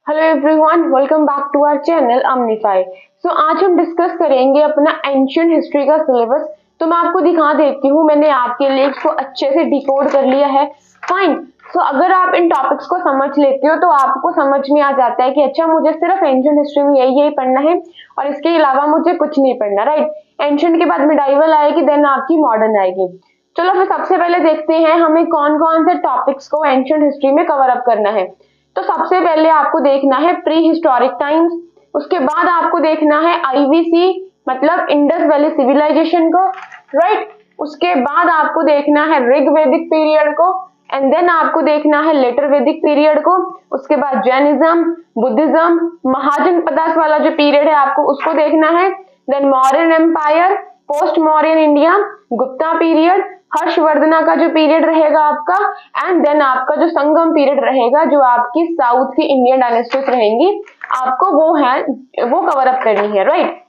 Hello everyone, welcome back to our channel Amnify. आज हम discuss करेंगे अपना एंशियंट हिस्ट्री का सिलेबस। तो मैं आपको दिखा देती हूँ, मैंने आपके लिए इसको अच्छे से डिकोड कर लिया है। फाइन। अगर आप इन टॉपिक्स को समझ लेते हो तो आपको समझ में आ जाता है कि अच्छा, मुझे सिर्फ एंशियंट हिस्ट्री में यही यही पढ़ना है और इसके अलावा मुझे कुछ नहीं पढ़ना। राइट। एंशियंट के बाद मिडाइवल आएगी, देन आपकी मॉडर्न आएगी। चलो फिर सबसे पहले देखते हैं हमें कौन कौन से टॉपिक्स को एंशियंट हिस्ट्री में कवर अप करना है। तो सबसे पहले आपको देखना है प्री हिस्टोरिक टाइम्स। उसके बाद आपको देखना है आईवीसी, मतलब इंडस वैली सिविलाइजेशन को। राइट। उसके बाद आपको देखना है ऋग वैदिक पीरियड को, एंड देन आपको देखना है लेटर वैदिक पीरियड को। उसके बाद जैनिज्म, बुद्धिज्म, महाजनपदास वाला जो पीरियड है आपको उसको देखना है। Then Mauryan empire, post Mauryan India, Gupta period, Harshavardhana का जो पीरियड रहेगा आपका, एंड देन आपका जो संगम पीरियड रहेगा जो आपकी साउथ की इंडियन डायनेस्टीज रहेंगी, आपको वो कवर अप करनी है। राइट।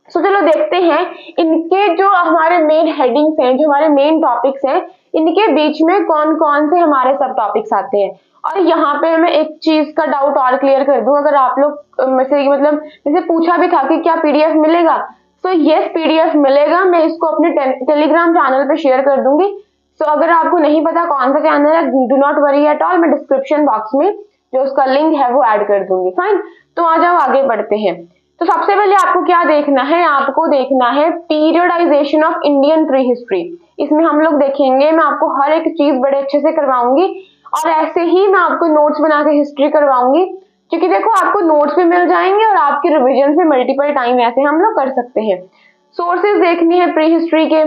चलो देखते हैं इनके जो हमारे मेन हेडिंग्स हैं, जो हमारे मेन टॉपिक्स हैं, इनके बीच में कौन कौन से हमारे सब टॉपिक्स आते हैं। और यहाँ पे मैं एक चीज का डाउट और क्लियर कर दूं, अगर आप लोग मुझसे पूछा भी था कि क्या पीडीएफ मिलेगा, तो यस पीडीएफ मिलेगा। मैं इसको अपने टेलीग्राम चैनल पे शेयर कर दूंगी। अगर आपको नहीं पता कौन सा चैनल है, do not worry at all, मैं डिस्क्रिप्शन बॉक्स में जो उसका लिंक है वो ऐड कर दूंगी। फाइन। तो आ जाओ आगे बढ़ते हैं। तो सबसे पहले आपको क्या देखना है, आपको देखना है periodisation of Indian pre history. इसमें हम लोग देखेंगे, मैं आपको हर एक चीज बड़े अच्छे से करवाऊंगी और ऐसे ही मैं आपको नोट्स बना के हिस्ट्री करवाऊंगी, क्योंकि देखो आपको नोट्स भी मिल जाएंगे और आपके रिविजन भी मल्टीपल टाइम ऐसे हम लोग कर सकते हैं। सोर्सेज देखनी है प्री हिस्ट्री के।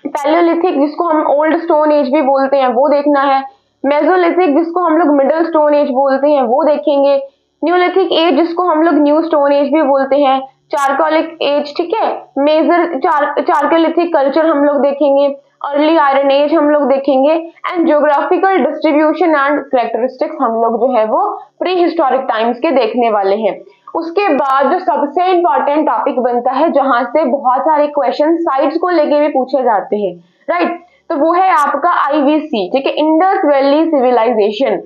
पैलियोलिथिक, जिसको हम ओल्ड स्टोन एज भी बोलते हैं, वो देखना है। मेसोलिथिक, जिसको हम लोग मिडिल स्टोन एज बोलते हैं, वो देखेंगे। न्यूलिथिक एज, जिसको हम लोग न्यू स्टोन एज भी बोलते हैं। चारकोलिक एज, ठीक है। मेजर चारकोलिथिक कल्चर हम लोग देखेंगे। अर्ली आयरन एज हम लोग देखेंगे। And geographical distribution and characteristics हम लोग जो है वो प्री हिस्टोरिक टाइम्स के देखने वाले हैं। उसके बाद जो सबसे इंपॉर्टेंट टॉपिक बनता है, जहां से बहुत सारे क्वेश्चन साइट्स को लेके भी पूछे जाते हैं, राइट, तो वो है आपका आईवीसी, ठीक है, इंडस वैली सिविलाइजेशन।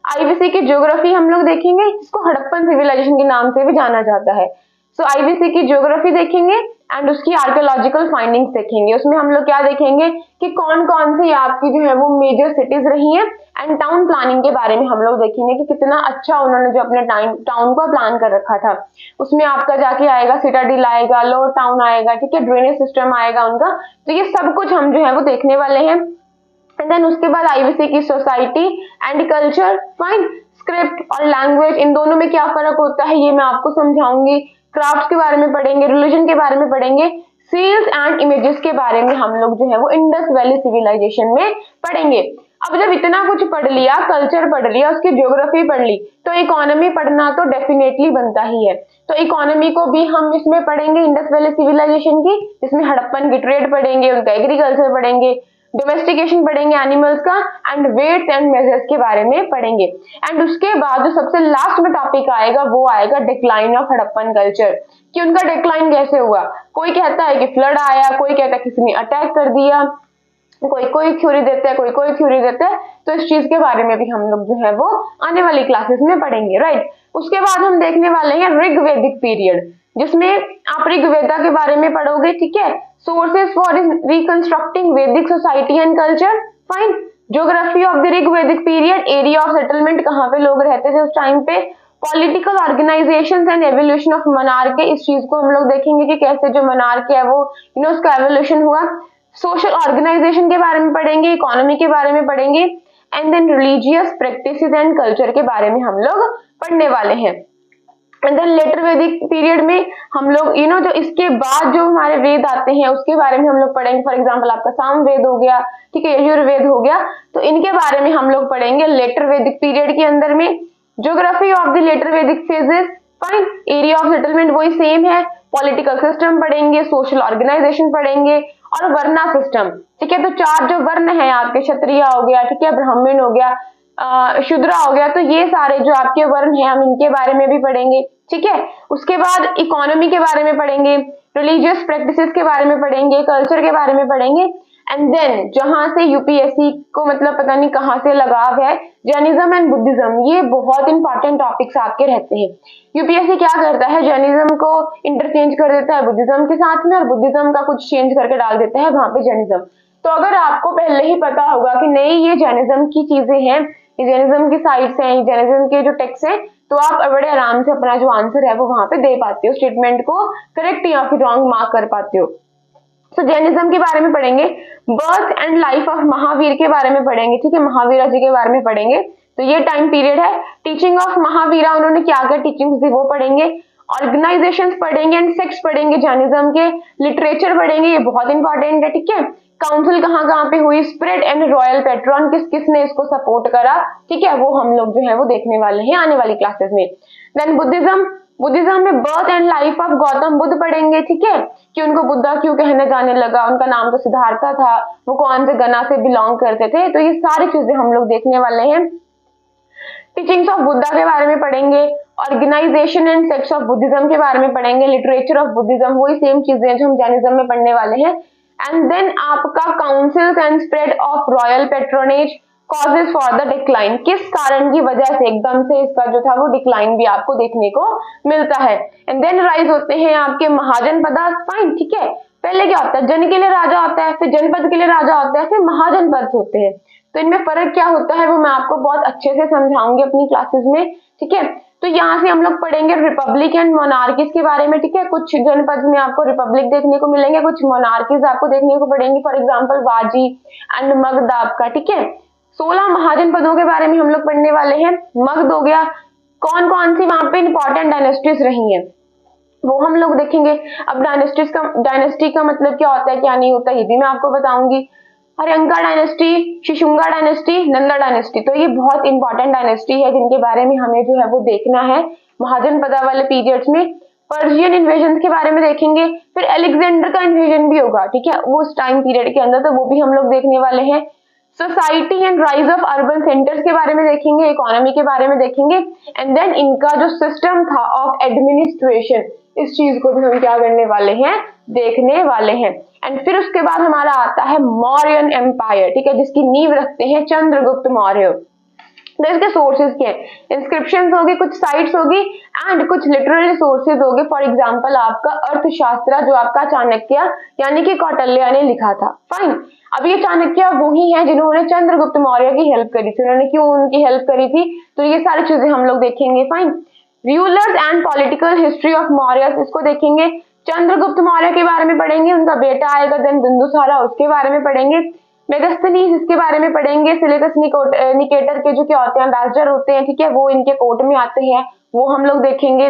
आईवीसी की ज्योग्राफी हम लोग देखेंगे, जिसको हड़प्पन सिविलाइजेशन के नाम से भी जाना जाता है। आईवीसी की ज्योग्राफी देखेंगे एंड उसकी आर्कियोलॉजिकल फाइंडिंग्स देखेंगे। उसमें हम लोग क्या देखेंगे कि कौन कौन सी आपकी जो है वो मेजर सिटीज रही हैं, एंड टाउन प्लानिंग के बारे में हम लोग देखेंगे कि कितना अच्छा उन्होंने जो अपने टाउन को प्लान कर रखा था। उसमें आपका जाके आएगा सिटाडिल आएगा, लोअर टाउन आएगा, ठीक है, ड्रेनेज सिस्टम आएगा उनका। तो ये सब कुछ हम जो है वो देखने वाले हैं। एंड देन उसके बाद आईवीसी की society and culture. Fine. Script और लैंग्वेज, इन दोनों में क्या फर्क होता है ये मैं आपको समझाऊंगी। क्राफ्ट के बारे में पढ़ेंगे, रिलीजन के बारे में पढ़ेंगे, सील्स एंड इमेजेस के बारे में हम लोग जो है वो इंडस वैली सिविलाइजेशन में पढ़ेंगे। अब जब इतना कुछ पढ़ लिया, कल्चर पढ़ लिया, उसकी ज्योग्राफी पढ़ ली, तो इकोनॉमी पढ़ना तो डेफिनेटली बनता ही है। तो इकोनॉमी को भी हम इसमें पढ़ेंगे इंडस वैली सिविलाइजेशन की, जिसमें हड़प्पन की ट्रेड पढ़ेंगे, उनका एग्रीकल्चर पढ़ेंगे, डोमेस्टिकेशन पढ़ेंगे एनिमल्स का, एंड वेट्स एंड मेजर्स के बारे में पढ़ेंगे। एंड उसके बाद जो सबसे लास्ट में टॉपिक आएगा वो आएगा डिक्लाइन ऑफ हड़प्पन कल्चर, कि उनका डिक्लाइन कैसे हुआ। कोई कहता है कि फ्लड आया, कोई कहता है किसी ने अटैक कर दिया, कोई थ्योरी देता है, कोई थ्योरी देता है। तो इस चीज के बारे में भी हम लोग जो है वो आने वाली क्लासेस में पढ़ेंगे। राइट। उसके बाद हम देखने वाले हैं ऋग वैदिक पीरियड, जिसमें आप ऋग्वेदा के बारे में पढ़ोगे, ठीक है। सोर्सेस फॉर रिकंस्ट्रक्टिंग वैदिक society and culture. Fine. Geography of the Rig वैदिक पीरियड, एरिया ऑफ सेटलमेंट, कहाँ पे लोग रहते थे उस टाइम पे। Political organisation and evolution of monarch, इस चीज को हम लोग देखेंगे कि कैसे जो मनार्क है वो उसका एवोल्यूशन हुआ। सोशल ऑर्गेनाइजेशन के बारे में पढ़ेंगे, इकोनॉमी के बारे में पढ़ेंगे, and then religious practices and culture के बारे में हम लोग पढ़ने वाले हैं। And then later Vedic period में हम लोग जो इसके बाद जो हमारे वेद आते हैं उसके बारे में हम लोग पढ़ेंगे। फॉर एग्जांपल आपका साम वेद हो गया, ठीक है, यजुर्वेद हो गया, तो इनके बारे में हम लोग पढ़ेंगे लेटर वैदिक पीरियड के अंदर में। ज्योग्राफी ऑफ द लेटर वैदिक phases. Fine. Area of settlement वही सेम है। पॉलिटिकल सिस्टम पढ़ेंगे, सोशल ऑर्गेनाइजेशन पढ़ेंगे, और वर्णा सिस्टम, ठीक है। तो चार जो वर्ण है आपके, क्षत्रिय हो गया, ठीक है, ब्राह्मण हो गया, शूद्रा हो गया, तो ये सारे जो आपके वर्ण हैं हम इनके बारे में भी पढ़ेंगे, ठीक है। उसके बाद इकोनॉमी के बारे में पढ़ेंगे, रिलीजियस प्रैक्टिसेस के बारे में पढ़ेंगे, कल्चर के बारे में पढ़ेंगे, एंड देन जहां से यूपीएससी को मतलब पता नहीं कहां से लगाव है, जैनिज्म एंड बुद्धिज्म, ये बहुत इंपॉर्टेंट टॉपिक्स आपके रहते हैं। यूपीएससी क्या करता है, जैनिज्म को इंटरचेंज कर देता है बुद्धिज्म के साथ में, और बुद्धिज्म का कुछ चेंज करके डाल देता है वहां पे जैनिज्म। तो अगर आपको पहले ही पता होगा कि नहीं ये जैनिज्म की चीजें हैं, ये जैनिज्म की साइट्स हैं, जैनिज्म के जो टेक्स्ट हैं, तो आप बड़े आराम से अपना जो आंसर है वो वहां पे दे पाते हो, स्टेटमेंट को करेक्ट या फिर रॉन्ग मार्क कर पाते हो। तो जैनिज्म के बारे में पढ़ेंगे, birth and life of Mahavir के बारे में पढ़ेंगे, ठीक है, महावीरा जी के बारे में पढ़ेंगे। तो ये टाइम पीरियड है। टीचिंग ऑफ महावीरा, उन्होंने क्या क्या टीचिंग्स दी वो पढ़ेंगे। ऑर्गेनाइजेशंस पढ़ेंगे एंड सेक्ट्स पढ़ेंगे जैनिज्म के। लिटरेचर पढ़ेंगे, ये बहुत इंपॉर्टेंट है, ठीक है। काउंसिल कहाँ कहाँ पे हुई, स्प्रेड एंड रॉयल पैट्रन, किस किस ने इसको सपोर्ट करा, ठीक है, वो हम लोग जो है वो देखने वाले हैं आने वाली क्लासेस में। देन बुद्धिज्म, बुद्धिज्म में birth and life of Gautam Buddha पढ़ेंगे, ठीक है, कि उनको बुद्धा क्यों कहने जाने लगा, उनका नाम तो सिद्धार्था था, वो कौन से गना से बिलोंग करते थे, तो ये सारी चीजें हम लोग देखने वाले हैं। टीचिंग्स ऑफ बुद्धा के बारे में पढ़ेंगे, organisation and sects of Buddhism के बारे में पढ़ेंगे, लिटरेचर ऑफ बुद्धिज्म, वही सेम चीजें जो हम जैनिज्म में पढ़ने वाले हैं। एंड देन आपका councils and spread of royal patronage, causes for the decline, किस कारण की वजह से एकदम से इसका जो था वो डिक्लाइन भी आपको देखने को मिलता है। एंड देन राइज होते हैं आपके महाजनपद, फाइन, ठीक है। पहले क्या होता है, जन के लिए राजा होता है, फिर जनपद के लिए राजा होता है, फिर महाजनपद होते हैं। तो इनमें फर्क क्या होता है वो मैं आपको बहुत अच्छे से समझाऊंगी अपनी क्लासेस में, ठीक है। तो यहाँ से हम लोग पढ़ेंगे रिपब्लिक एंड मोनार्कीज के बारे में, ठीक है। कुछ जनपद में आपको रिपब्लिक देखने को मिलेंगे, कुछ मोनार्कीज आपको देखने को पड़ेंगी, for example Vaji and Magadh आपका, ठीक है। 16 महाजनपदों के बारे में हम लोग पढ़ने वाले हैं। मगध हो गया, कौन कौन सी वहां पे इंपॉर्टेंट डायनेस्टीज रही हैं वो हम लोग देखेंगे। अब डायनेस्टी का मतलब क्या होता है क्या नहीं होता ये भी मैं आपको बताऊंगी। हर्यंका डायनेस्टी, शिशुंगा डायनेस्टी, नंदा डायनेस्टी, तो ये बहुत इंपॉर्टेंट डायनेस्टी है जिनके बारे में हमें जो है वो देखना है महाजनपदा वाले पीरियड्स में। पर्शियन इन्वेजन के बारे में देखेंगे, फिर अलेक्जेंडर का इन्वेजन भी होगा, ठीक है, वो उस टाइम पीरियड के अंदर, तो वो भी हम लोग देखने वाले हैं। Society and rise of urban centres के बारे में देखेंगे, इकोनॉमी के बारे में देखेंगे। एंड देन इनका जो सिस्टम था ऑफ एडमिनिस्ट्रेशन, इस चीज को भी हम क्या करने वाले हैं, देखने वाले हैं। एंड फिर उसके बाद हमारा आता है मौर्यन एम्पायर, ठीक है, जिसकी नींव रखते हैं चंद्रगुप्त मौर्य। तो इसके सोर्सेज क्या है, इंस्क्रिप्शंस होगी, कुछ साइट्स होगी एंड कुछ लिटरेरी सोर्सेज होंगे। फॉर एग्जांपल आपका अर्थशास्त्र जो आपका चाणक्य यानी कि कौटिल्य ने लिखा था, फाइन। अब ये चाणक्य वही है जिन्होंने चंद्रगुप्त मौर्य की हेल्प करी थी, उन्होंने क्यों उनकी हेल्प करी थी, तो ये सारी चीजें हम लोग देखेंगे, fine. Rulers and political history of Maurya, इसको देखेंगे। चंद्रगुप्त मौर्य के बारे में पढ़ेंगे, उनका बेटा आएगा देन बिंदुसारा, उसके बारे में पढ़ेंगे। मेगास्थनीज इसके बारे में पढ़ेंगे। सिलेबस निकेटर के जो क्या होते हैं एम्बेसडर होते हैं, ठीक है, वो इनके कोर्ट में आते हैं, वो हम लोग देखेंगे।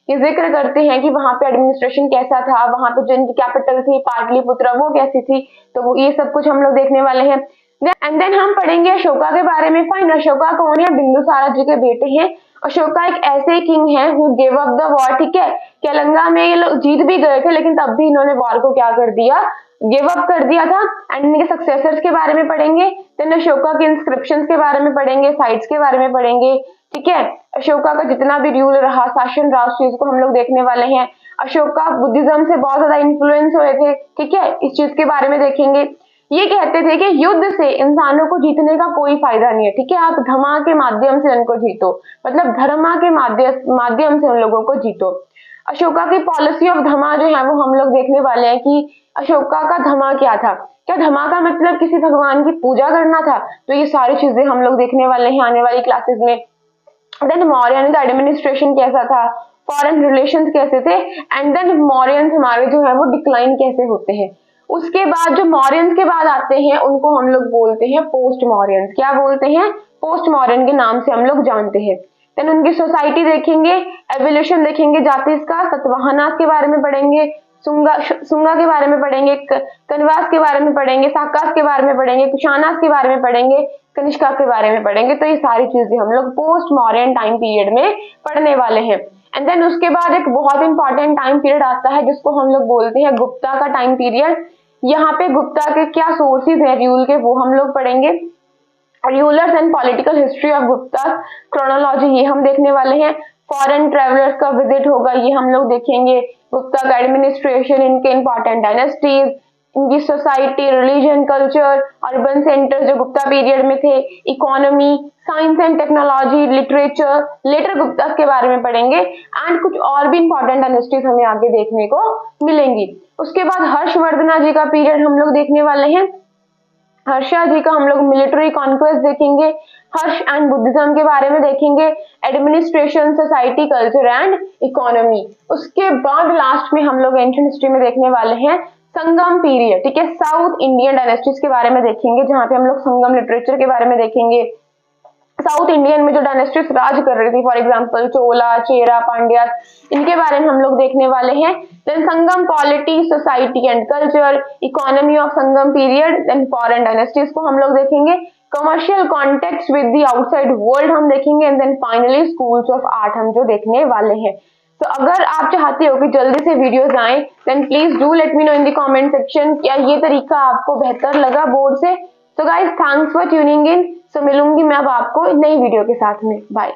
ये जिक्र करते हैं कि वहां पे एडमिनिस्ट्रेशन कैसा था, वहां पे जो इनकी कैपिटल थी पाटलिपुत्र वो कैसी थी, तो वो ये सब कुछ हम लोग देखने वाले हैं। एंड देन हम पढ़ेंगे अशोका के बारे में, फाइन। अशोका कौन है, बिंदुसारा जी के बेटे हैं। अशोका एक ऐसे किंग हैं who give up the war, ठीक है, कैलंगा में ये लोग जीत भी गए थे लेकिन तब भी इन्होंने वॉर को क्या कर दिया, गिव अप कर दिया था। एंड इनके सक्सेसर्स के बारे में पढ़ेंगे। देन अशोका के इंस्क्रिप्शंस के बारे में पढ़ेंगे, साइट्स के बारे में पढ़ेंगे, ठीक है। अशोका का जितना भी रूल रहा, शासन रहा, उस चीज को हम लोग देखने वाले हैं। अशोका बुद्धिज्म से बहुत ज्यादा इन्फ्लुएंस हुए थे, ठीक है, इस चीज के बारे में देखेंगे। ये कहते थे कि युद्ध से इंसानों को जीतने का कोई फायदा नहीं है, ठीक है, आप धर्म के माध्यम से उनको जीतो, मतलब धर्म के माध्यम से उन लोगों को जीतो। अशोका की पॉलिसी ऑफ धमा जो है वो हम लोग देखने वाले हैं कि अशोका का धमा क्या था, क्या धमा का मतलब किसी भगवान की पूजा करना था, तो ये सारी चीजें हम लोग देखने वाले हैं आने वाली क्लासेस में। देन मौर्यन का एडमिनिस्ट्रेशन कैसा था, फॉरेन रिलेशंस कैसे थे, एंड देन मौर्यंस हमारे जो है वो डिक्लाइन कैसे होते हैं। उसके बाद जो मौर्यंस के बाद आते हैं उनको हम लोग बोलते हैं पोस्ट मौर्यंस, क्या बोलते हैं, पोस्ट मौर्यन के नाम से हम लोग जानते हैं। देन उनकी सोसाइटी देखेंगे, एवोल्यूशन देखेंगे, जातिस का, सतवाहनास के बारे में पढ़ेंगे, सुंगा के बारे में पढ़ेंगे, कनवास के बारे में पढ़ेंगे, साकास के बारे में पढ़ेंगे, कुशानास के बारे में पढ़ेंगे, कनिष्का के बारे में पढ़ेंगे। तो ये सारी चीजें हम लोग पोस्ट मौर्यन टाइम पीरियड में पढ़ने वाले हैं। एंड देन उसके बाद एक बहुत इंपॉर्टेंट टाइम पीरियड आता है जिसको हम लोग बोलते हैं गुप्ता का टाइम पीरियड। यहाँ पे गुप्ता के क्या सोर्सेज हैं रूल के वो हम लोग पढ़ेंगे। Rulers and political history of Gupta chronology ये हम देखने वाले हैं। फॉरेन ट्रेवलर्स का विजिट होगा ये हम लोग देखेंगे। गुप्ता का एडमिनिस्ट्रेशन, इनके इंपॉर्टेंट डायनेस्टीज, इनकी society, religion, culture, urban centre जो गुप्ता पीरियड में थे, economy, science and technology, literature, later Gupta के बारे में पढ़ेंगे एंड कुछ और भी इंपॉर्टेंट डायनेस्टीज हमें आगे देखने को मिलेंगी। उसके बाद हर्षवर्धना जी का पीरियड हम लोग देखने वाले हैं। हर्षा जी का हम लोग मिलिट्री कॉन्क्वेस्ट देखेंगे, हर्ष एंड बुद्धिज्म के बारे में देखेंगे, administration, society, culture and economy. उसके बाद लास्ट में हम लोग एंशिएंट हिस्ट्री में देखने वाले हैं संगम पीरियड, ठीक है, साउथ इंडियन डायनेस्टीज के बारे में देखेंगे, जहां पे हम लोग संगम लिटरेचर के बारे में देखेंगे। साउथ इंडियन में जो डायनेस्टीज राज कर रही थी, फॉर एग्जांपल चोला, चेरा, पांड्या, इनके बारे में हम लोग देखने वाले हैं। Then Sangam polity, society and culture, economy of Sangam period, then foreign dynasties को हम लोग देखेंगे, commercial context with the outside world हम देखेंगे, and then finally schools of art हम जो देखने वाले हैं। तो अगर आप चाहते हो कि जल्दी से वीडियोस आए, then please do let me know in the comment section, क्या ये तरीका आपको बेहतर लगा बोर्ड से। तो guys thanks for tuning in. So मिलूंगी मैं अब आपको नई वीडियो के साथ में। बाय।